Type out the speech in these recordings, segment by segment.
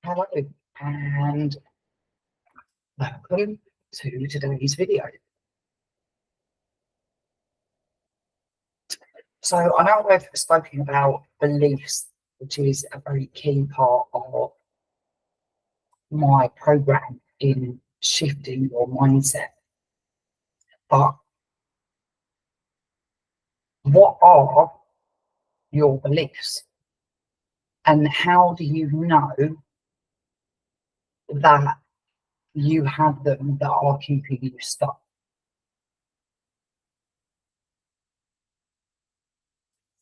Hello and welcome to today's video. So I know I've spoken about beliefs, which is a very key part of my program in shifting your mindset. But what are your beliefs? And how do you know that you have them that are keeping you stuck?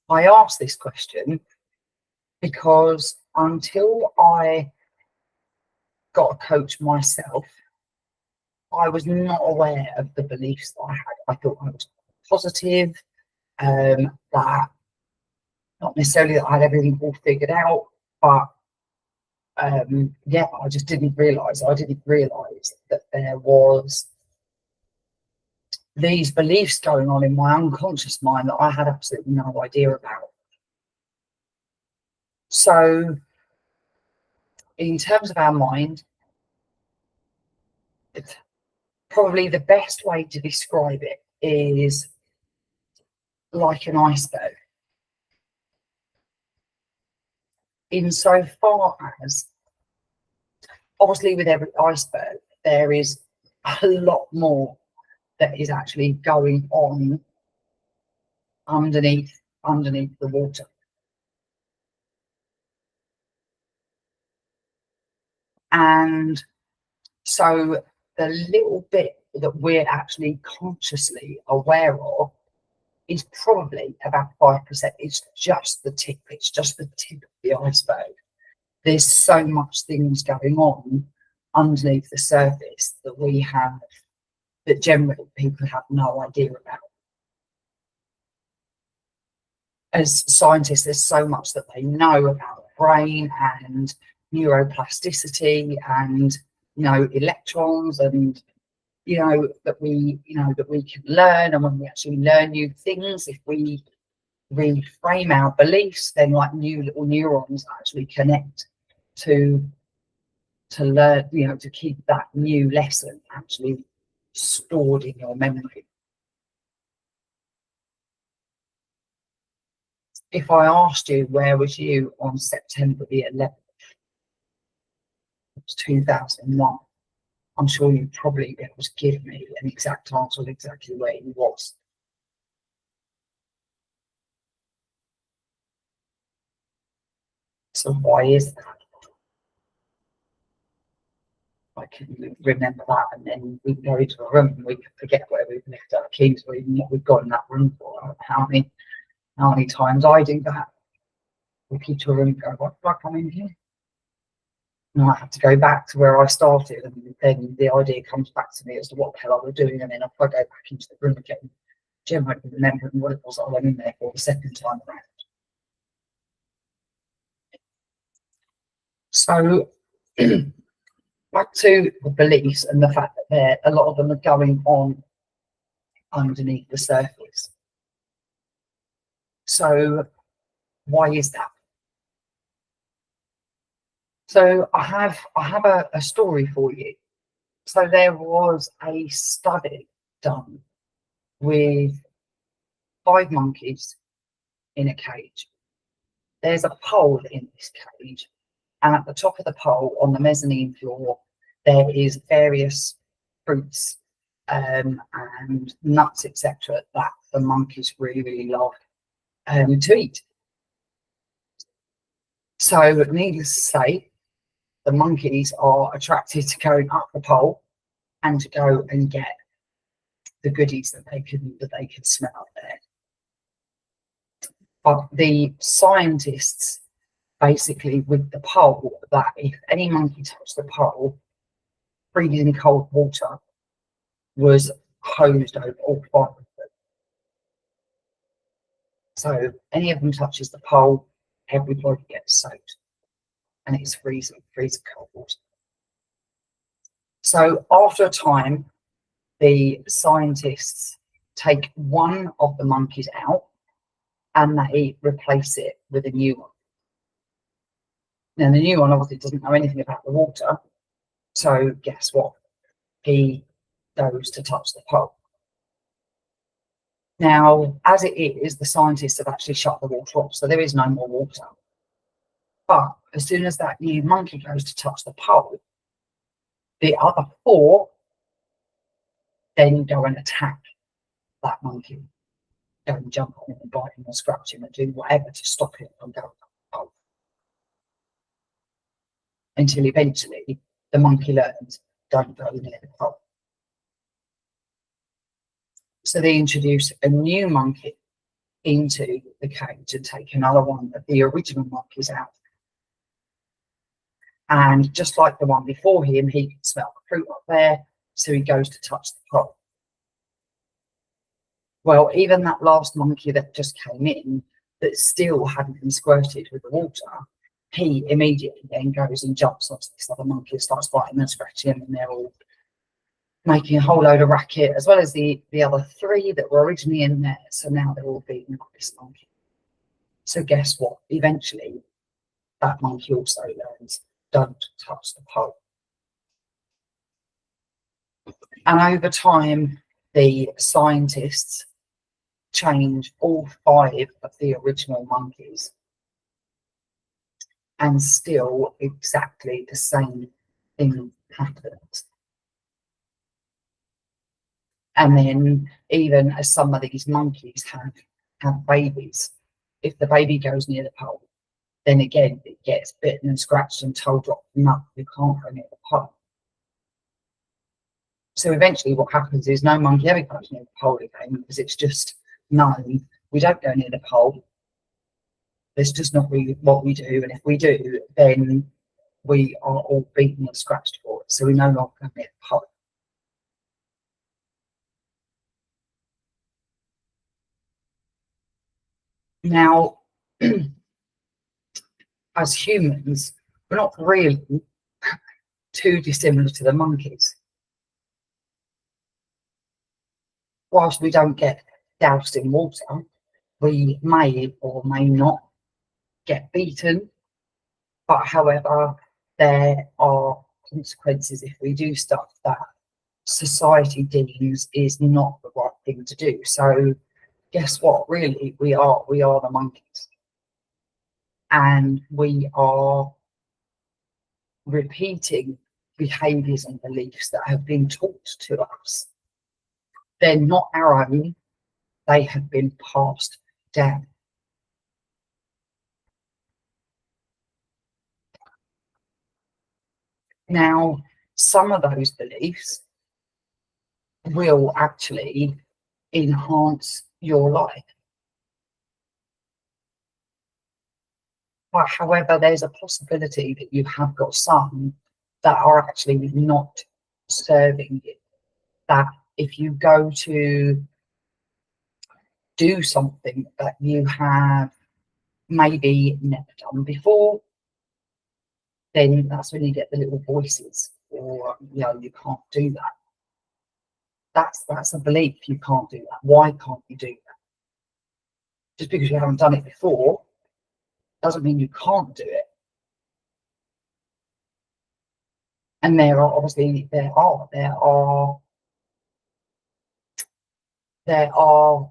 I ask this question because until I got a coach myself, I was not aware of the beliefs that I had. I thought I was positive, that not necessarily that I had everything all figured out, but yeah, I just didn't realise. I didn't realise that there was these beliefs going on in my unconscious mind that I had absolutely no idea about. So, in terms of our mind, probably the best way to describe it is like an iceberg. Insofar as, obviously, with every iceberg, there is a lot more that is actually going on underneath the water. And so the little bit that we're actually consciously aware of is probably about 5%. It's just the tip. It's just the tip of the iceberg. There's so much things going on underneath the surface that we have, that generally people have no idea about. As scientists, there's so much that they know about the brain and neuroplasticity and, electrons, and that we can learn. And when we actually learn new things, if we reframe our beliefs, then like new little neurons actually connect to learn, to keep that new lesson actually stored in your memory. If I asked you, where was you on September the 11th, 2001, I'm sure you'd probably be able to give me an exact answer of exactly where you was. So why is that? I can remember that, and then we go into a room and we can forget where we've left our keys or even what we've got in that room for. How many times I do that? We keep to a room and go, what do I come in here? And I have to go back to where I started, and then the idea comes back to me as to what the hell I was doing, and then if I go back into the room again, generally remembering what it was I went in there for the second time around. So back to the beliefs and the fact that a lot of them are going on underneath the surface. So why is that? So I have a story for you. So there was a study done with 5 monkeys in a cage. There's a pole in this cage, and at the top of the pole on the mezzanine floor there is various fruits and nuts, etc., that the monkeys really love to eat. So needless to say, the monkeys are attracted to going up the pole and to go and get the goodies that they can smell up there. But the scientists, basically with the pole, that if any monkey touched the pole, freezing cold water was hosed over all 5 of them. So any of them touches the pole, everybody gets soaked, and it's freezing cold water. So after a time, the scientists take one of the monkeys out and they replace it with a new one. Now the new one obviously doesn't know anything about the water, so guess what? He goes to touch the pole. Now, as it is, the scientists have actually shut the water off, so there is no more water. But as soon as that new monkey goes to touch the pole, the other four then go and attack that monkey, go and jump on it and bite him and scratch him and do whatever to stop it from going up the pole. Until eventually the monkey learns, don't go near the pole. So they introduce a new monkey into the cage and take another one of the original monkeys out. And just like the one before him, he can smell the fruit up there, so he goes to touch the pole. Well, even that last monkey that just came in, that still hadn't been squirted with the water, he immediately then goes and jumps onto this other monkey and starts biting and scratching him, and they're all making a whole load of racket, as well as the other three that were originally in there. So now they're all beating up this monkey. So guess what? Eventually, that monkey also learns, don't touch the pole. And over time, the scientists change all 5 of the original monkeys, and still exactly the same thing happens. And then even as some of these monkeys have babies, if the baby goes near the pole, then again it gets bitten and scratched and told, drop them up, you can't go near the pole. So eventually what happens is no monkey ever goes near the pole again, because it's just known we don't go near the pole. It's just not really what we do, and if we do, then we are all beaten and scratched for it. So we no longer go near the pole. Now, as humans, we're not really too dissimilar to the monkeys. Whilst we don't get doused in water, we may or may not get beaten. But however, there are consequences if we do stuff that society deems is not the right thing to do. So guess what? Really, we are the monkeys. And we are repeating behaviours and beliefs that have been taught to us. They're not our own, they have been passed down. Now, some of those beliefs will actually enhance your life. But however, there's a possibility that you have got some that are actually not serving you. That if you go to do something that you have maybe never done before, then that's when you get the little voices, or you can't do that. That's a belief, you can't do that. Why can't you do that? Just because you haven't done it before doesn't mean you can't do it. And there are obviously there are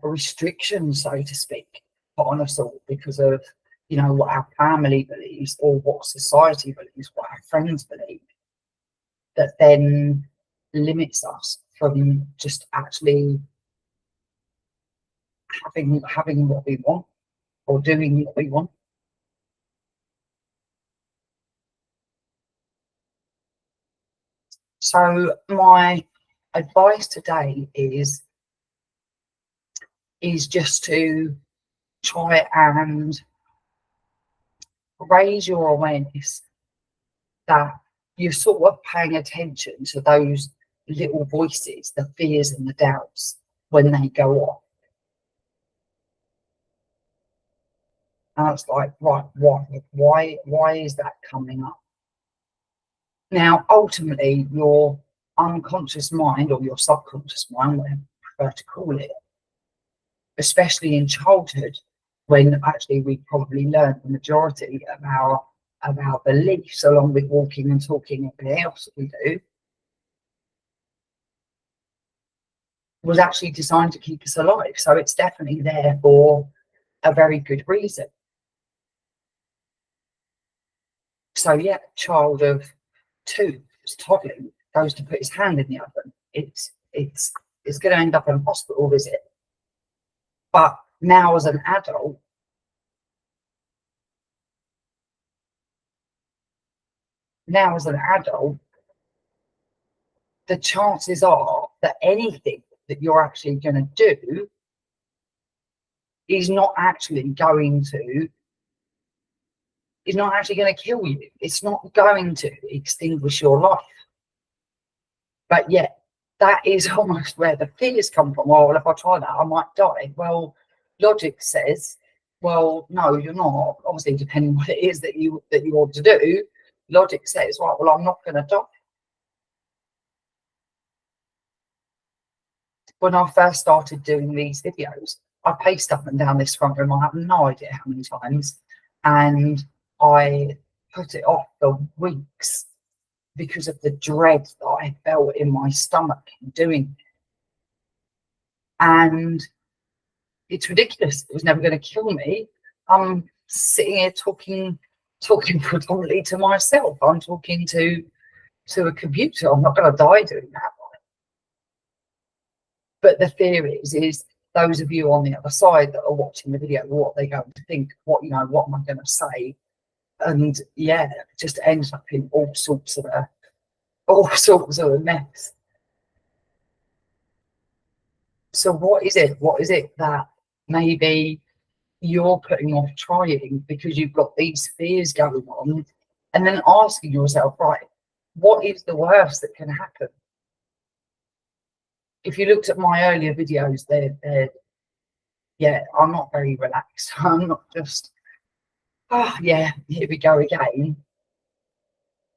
restrictions, so to speak, put on us all because of what our family believes, or what society believes, what our friends believe, that then limits us from just actually having what we want or doing what we want. So my advice today is just to try and raise your awareness that you're sort of paying attention to those little voices, the fears and the doubts when they go off. And it's like, right, why is that coming up? Now, ultimately, your unconscious mind, or your subconscious mind, whatever you prefer to call it, especially in childhood, when actually we probably learned the majority of our of our beliefs, along with walking and talking and everything else that we do, was actually designed to keep us alive. So it's definitely there for a very good reason. So yeah, child of 2 is toddling, goes to put his hand in the oven. It's going to end up in hospital visit. But now as an adult, the chances are that anything that you're actually going to do is not actually going to kill you. It's not going to extinguish your life. But yet, that is almost where the fears come from. Well, if I try that, I might die. Well, logic says, well, no, you're not. Obviously, depending on what it is that you want to do, logic says, right, well, I'm not going to die. When I first started doing these videos, I paced up and down this front room. I have no idea how many times, and I put it off for weeks because of the dread that I felt in my stomach doing it. And it's ridiculous. It was never going to kill me. I'm sitting here talking predominantly to myself. I'm talking to a computer. I'm not going to die doing that. But the fear is those of you on the other side that are watching the video, what they're going to think, what am I going to say? And yeah, it just ends up in all sorts of a mess. So what is it that maybe you're putting off trying because you've got these fears going on, and then asking yourself, right, what is the worst that can happen? If you looked at my earlier videos, I'm not very relaxed. I'm not just, here we go again.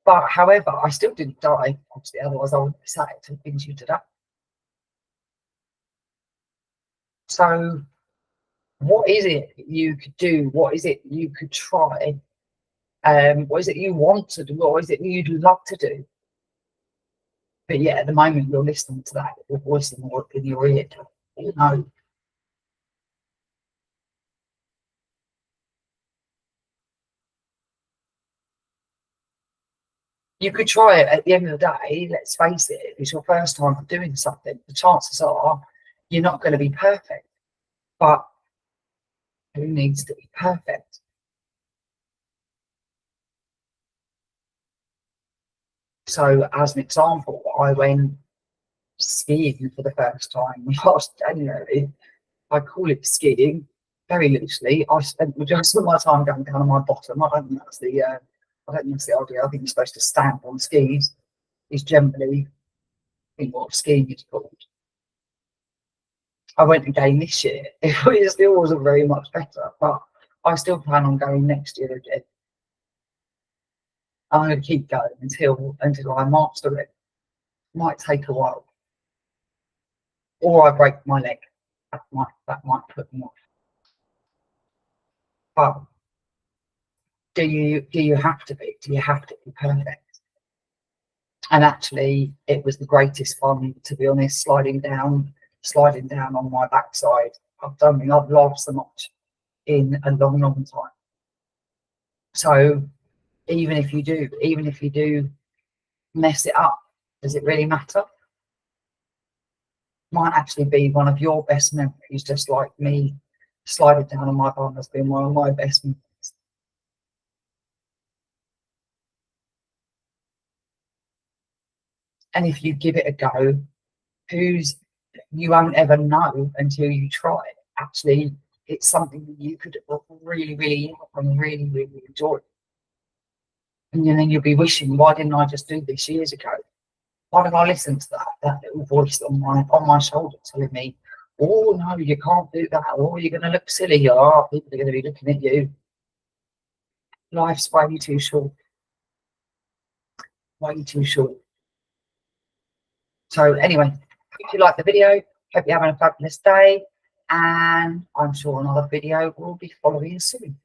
But however, I still didn't die, obviously, otherwise I wouldn't be sat here talking to you today. So what is it you could do? What is it you could try? What is it you want to do? What is it you'd love to do? But yeah, at the moment you're listening to that, your voice in your ear, you know. You could try it. At the end of the day, let's face it, if it's your first time doing something, the chances are you're not going to be perfect. But who needs to be perfect? So as an example, I went skiing for the first time last January. I call it skiing very loosely. I spent most of my time going down on my bottom. I don't think that's the idea. I think you're supposed to stand on skis. Is generally what skiing is called. I went again this year. It still wasn't very much better, but I still plan on going next year again. I'm going to keep going until I master it. Might take a while, or I break my leg. That might put me off. But do you have to be? Do you have to be perfect? And actually, it was the greatest fun, to be honest, sliding down on my backside. I've laughed so much in a long, long time. So even if you do mess it up, does it really matter? Might actually be one of your best memories, just like me sliding down on my bum has been one of my best memories. And if you give it a go, you won't ever know until you try it. Actually, it's something that you could really, really and really, really enjoy. And then you'll be wishing, why didn't I just do this years ago? Why did I listen to that little voice on my shoulder telling me, oh no, you can't do that, or you're gonna look silly, or people are gonna be looking at you. Life's way too short. Way too short. So anyway, if you like the video, hope you're having a fabulous day, and I'm sure another video will be following soon.